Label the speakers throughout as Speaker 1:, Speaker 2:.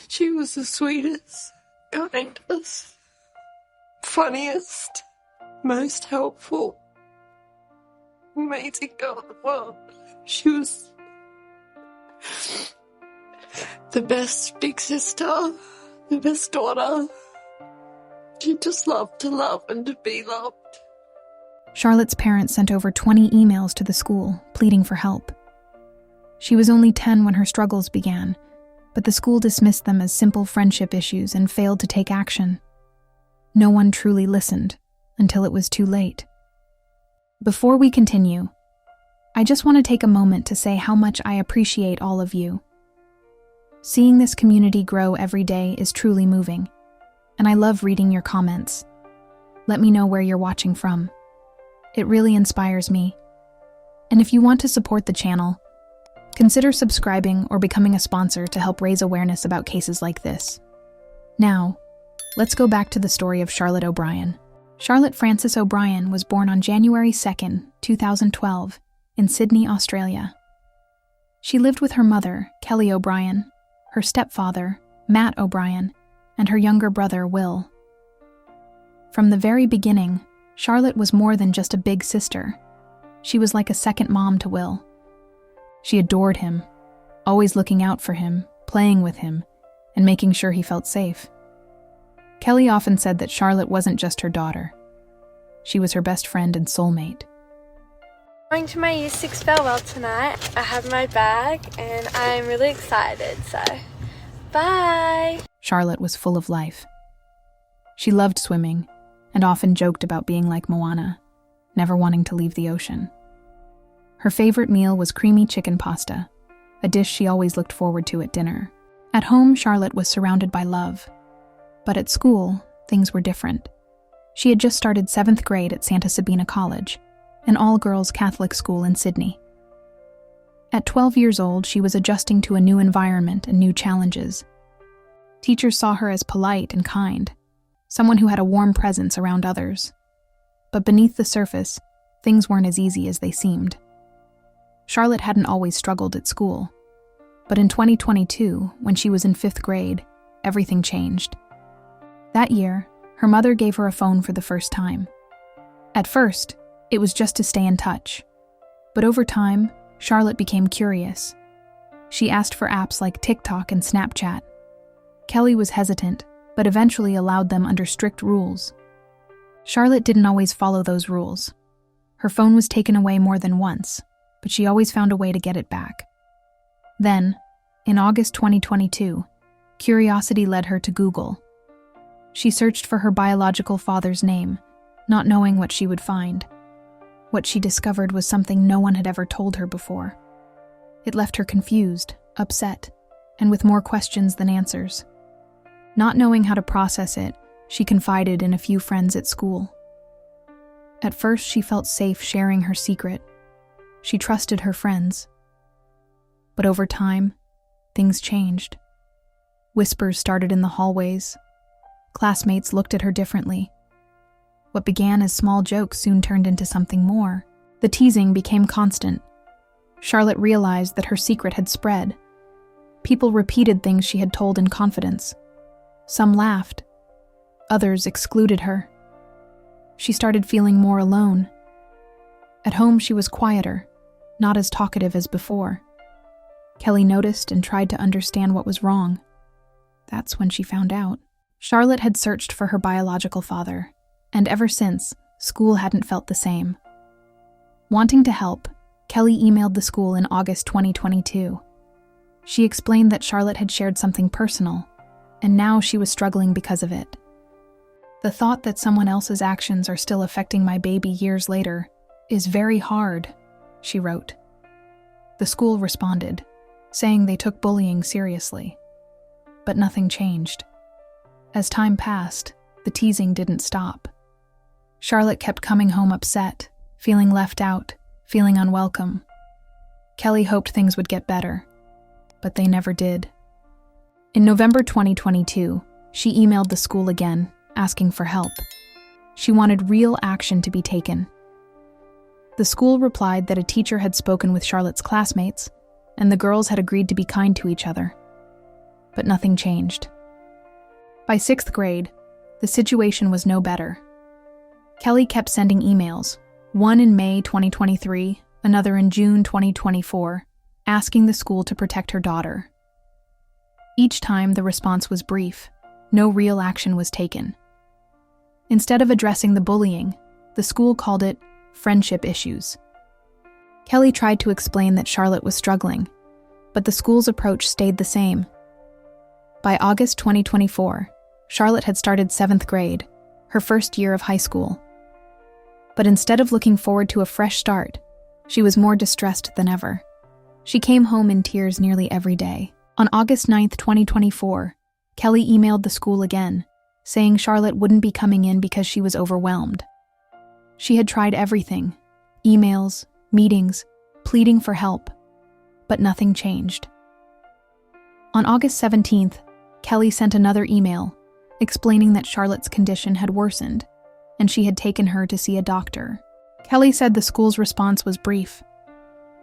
Speaker 1: She was the sweetest, kindest, funniest, most helpful, amazing girl in the world. She was the best big sister, the best daughter. She just loved to love and to be loved.
Speaker 2: Charlotte's parents sent over 20 emails to the school, pleading for help. She was only 10 when her struggles began, but the school dismissed them as simple friendship issues and failed to take action. No one truly listened until it was too late. Before we continue, I just want to take a moment to say how much I appreciate all of you. Seeing this community grow every day is truly moving, and I love reading your comments. Let me know where you're watching from. It really inspires me. And if you want to support the channel, consider subscribing or becoming a sponsor to help raise awareness about cases like this. Now, let's go back to the story of Charlotte O'Brien. Charlotte Frances O'Brien was born on January 2nd, 2012, in Sydney, Australia. She lived with her mother, Kelly O'Brien, her stepfather, Matt O'Brien, and her younger brother, Will. From the very beginning, Charlotte was more than just a big sister. She was like a second mom to Will. She adored him, always looking out for him, playing with him, and making sure he felt safe. Kelly often said that Charlotte wasn't just her daughter. She was her best friend and soulmate.
Speaker 3: Going to my Year 6 farewell tonight. I have my bag and I'm really excited, so bye!
Speaker 2: Charlotte was full of life. She loved swimming and often joked about being like Moana, never wanting to leave the ocean. Her favorite meal was creamy chicken pasta, a dish she always looked forward to at dinner. At home, Charlotte was surrounded by love. But at school, things were different. She had just started 7th grade at Santa Sabina College, an all-girls Catholic school in Sydney. At 12 years old, she was adjusting to a new environment and new challenges. Teachers saw her as polite and kind, someone who had a warm presence around others. But beneath the surface, things weren't as easy as they seemed. Charlotte hadn't always struggled at school. But in 2022, when she was in 5th grade, everything changed. That year, her mother gave her a phone for the first time. At first, it was just to stay in touch. But over time, Charlotte became curious. She asked for apps like TikTok and Snapchat. Kelly was hesitant, but eventually allowed them under strict rules. Charlotte didn't always follow those rules. Her phone was taken away more than once, but she always found a way to get it back. Then, in August 2022, curiosity led her to Google. She searched for her biological father's name, not knowing what she would find. What she discovered was something no one had ever told her before. It left her confused, upset, and with more questions than answers. Not knowing how to process it, she confided in a few friends at school. At first, she felt safe sharing her secret. She trusted her friends. But over time, things changed. Whispers started in the hallways. Classmates looked at her differently. What began as small jokes soon turned into something more. The teasing became constant. Charlotte realized that her secret had spread. People repeated things she had told in confidence. Some laughed. Others excluded her. She started feeling more alone. At home, she was quieter, not as talkative as before. Kelly noticed and tried to understand what was wrong. That's when she found out. Charlotte had searched for her biological father, and ever since, school hadn't felt the same. Wanting to help, Kelly emailed the school in August 2022. She explained that Charlotte had shared something personal, and now she was struggling because of it. The thought that someone else's actions are still affecting my baby years later is very hard, she wrote. The school responded, saying they took bullying seriously. But nothing changed. As time passed, the teasing didn't stop. Charlotte kept coming home upset, feeling left out, feeling unwelcome. Kelly hoped things would get better, but they never did. In November 2022, she emailed the school again, asking for help. She wanted real action to be taken. The school replied that a teacher had spoken with Charlotte's classmates, and the girls had agreed to be kind to each other. but nothing changed. By 6th grade, the situation was no better. Kelly kept sending emails, one in May 2023, another in June 2024, asking the school to protect her daughter. Each time, the response was brief. No real action was taken. Instead of addressing the bullying, the school called it friendship issues. Kelly tried to explain that Charlotte was struggling, but the school's approach stayed the same. By August 2024, Charlotte had started 7th grade, her first year of high school. But instead of looking forward to a fresh start, she was more distressed than ever. She came home in tears nearly every day. On August 9, 2024, Kelly emailed the school again, saying Charlotte wouldn't be coming in because she was overwhelmed. She had tried everything, emails, meetings, pleading for help, but nothing changed. On August 17th, Kelly sent another email, explaining that Charlotte's condition had worsened, and she had taken her to see a doctor. Kelly said the school's response was brief.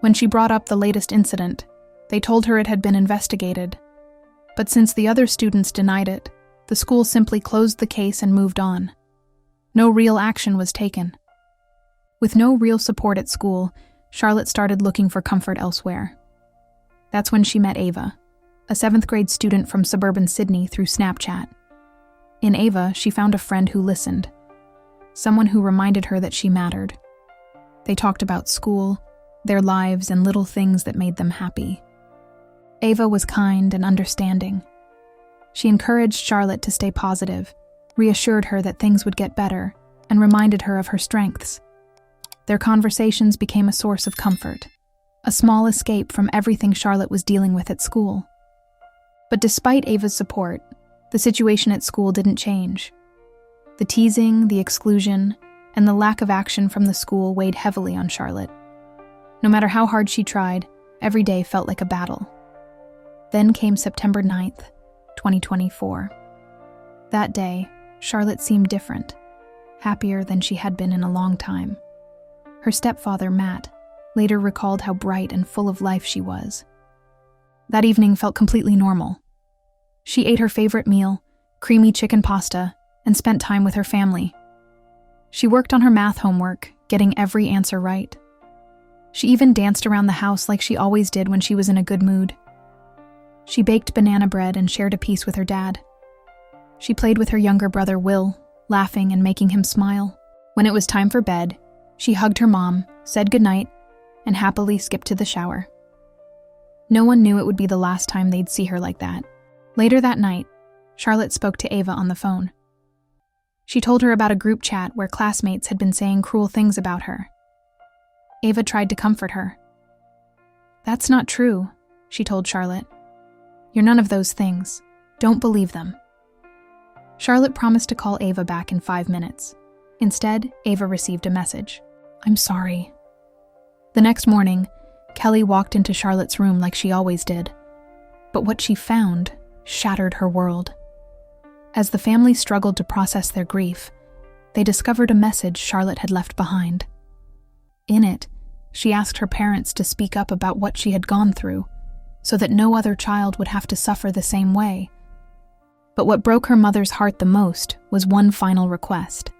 Speaker 2: When she brought up the latest incident, they told her it had been investigated. But since the other students denied it, the school simply closed the case and moved on. No real action was taken. With no real support at school, Charlotte started looking for comfort elsewhere. That's when she met Ava, a 7th grade student from suburban Sydney, through Snapchat. In Ava, she found a friend who listened, someone who reminded her that she mattered. They talked about school, their lives, and little things that made them happy. Ava was kind and understanding. She encouraged Charlotte to stay positive, reassured her that things would get better, and reminded her of her strengths. Their conversations became a source of comfort, a small escape from everything Charlotte was dealing with at school. But despite Ava's support, the situation at school didn't change. The teasing, the exclusion, and the lack of action from the school weighed heavily on Charlotte. No matter how hard she tried, every day felt like a battle. Then came September 9th, 2024. That day, Charlotte seemed different, happier than she had been in a long time. Her stepfather, Matt, later recalled how bright and full of life she was. That evening felt completely normal. She ate her favorite meal, creamy chicken pasta, and spent time with her family. She worked on her math homework, getting every answer right. She even danced around the house like she always did when she was in a good mood. She baked banana bread and shared a piece with her dad. She played with her younger brother, Will, laughing and making him smile. When it was time for bed, she hugged her mom, said goodnight, and happily skipped to the shower. No one knew it would be the last time they'd see her like that. Later that night, Charlotte spoke to Ava on the phone. She told her about a group chat where classmates had been saying cruel things about her. Ava tried to comfort her. "That's not true," she told Charlotte. "You're none of those things. Don't believe them." Charlotte promised to call Ava back in 5 minutes. Instead, Ava received a message. "I'm sorry." The next morning, Kelly walked into Charlotte's room like she always did. But what she found shattered her world. As the family struggled to process their grief, they discovered a message Charlotte had left behind. In it, she asked her parents to speak up about what she had gone through, so that no other child would have to suffer the same way. But what broke her mother's heart the most was one final request.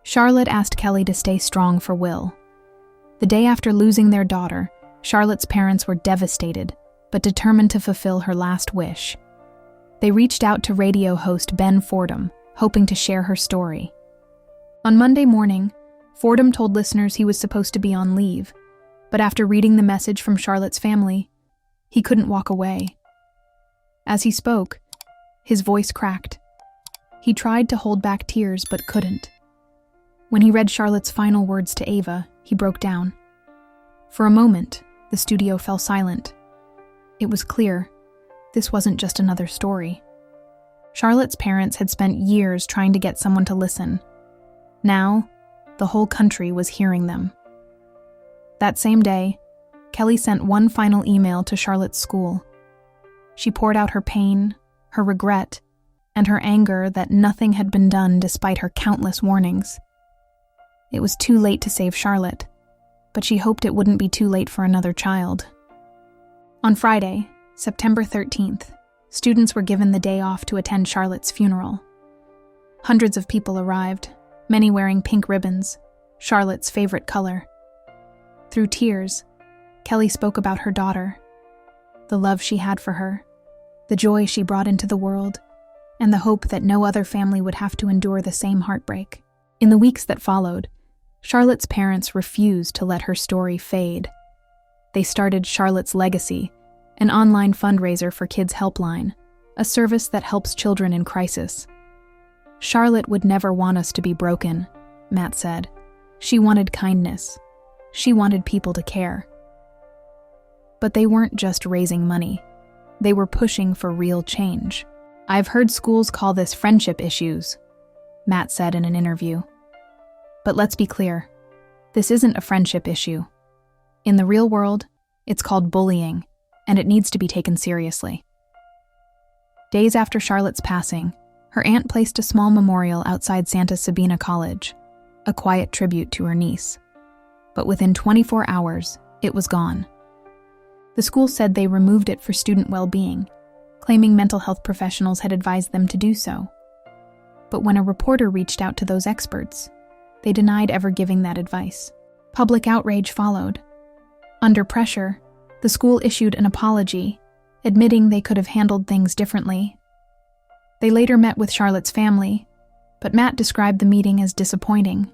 Speaker 2: Charlotte asked Kelly to stay strong for Will. The day after losing their daughter, Charlotte's parents were devastated, but determined to fulfill her last wish. They reached out to radio host Ben Fordham, hoping to share her story. On Monday morning, Fordham told listeners he was supposed to be on leave, but after reading the message from Charlotte's family, he couldn't walk away. As he spoke, his voice cracked. He tried to hold back tears but couldn't. When he read Charlotte's final words to Ava, he broke down. For a moment, the studio fell silent. It was clear, this wasn't just another story. Charlotte's parents had spent years trying to get someone to listen. Now, the whole country was hearing them. That same day, Kelly sent one final email to Charlotte's school. She poured out her pain, her regret, and her anger that nothing had been done despite her countless warnings. It was too late to save Charlotte, but she hoped it wouldn't be too late for another child. On Friday, September 13th, students were given the day off to attend Charlotte's funeral. Hundreds of people arrived, many wearing pink ribbons, Charlotte's favorite color. Through tears, Kelly spoke about her daughter, the love she had for her, the joy she brought into the world, and the hope that no other family would have to endure the same heartbreak. In the weeks that followed, Charlotte's parents refused to let her story fade. They started Charlotte's Legacy, an online fundraiser for Kids Helpline, a service that helps children in crisis. Charlotte would never want us to be broken, Matt said. She wanted kindness. She wanted people to care. But they weren't just raising money. They were pushing for real change. I've heard schools call this friendship issues, Matt said in an interview. But let's be clear, this isn't a friendship issue. In the real world, it's called bullying, and it needs to be taken seriously. Days after Charlotte's passing, her aunt placed a small memorial outside Santa Sabina College, a quiet tribute to her niece. But within 24 hours, it was gone. The school said they removed it for student well-being, claiming mental health professionals had advised them to do so. But when a reporter reached out to those experts, they denied ever giving that advice. Public outrage followed. Under pressure, the school issued an apology, admitting they could have handled things differently. They later met with Charlotte's family, but Matt described the meeting as disappointing.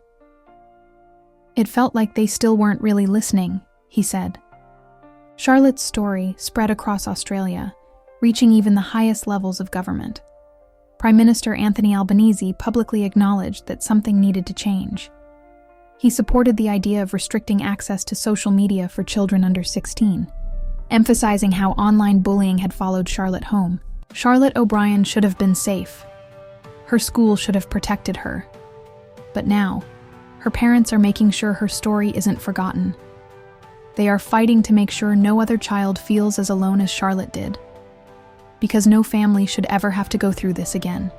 Speaker 2: It felt like they still weren't really listening, he said. Charlotte's story spread across Australia, reaching even the highest levels of government. Prime Minister Anthony Albanese publicly acknowledged that something needed to change. He supported the idea of restricting access to social media for children under 16, emphasizing how online bullying had followed Charlotte home. Charlotte O'Brien should have been safe. Her school should have protected her. But now, her parents are making sure her story isn't forgotten. They are fighting to make sure no other child feels as alone as Charlotte did, because no family should ever have to go through this again.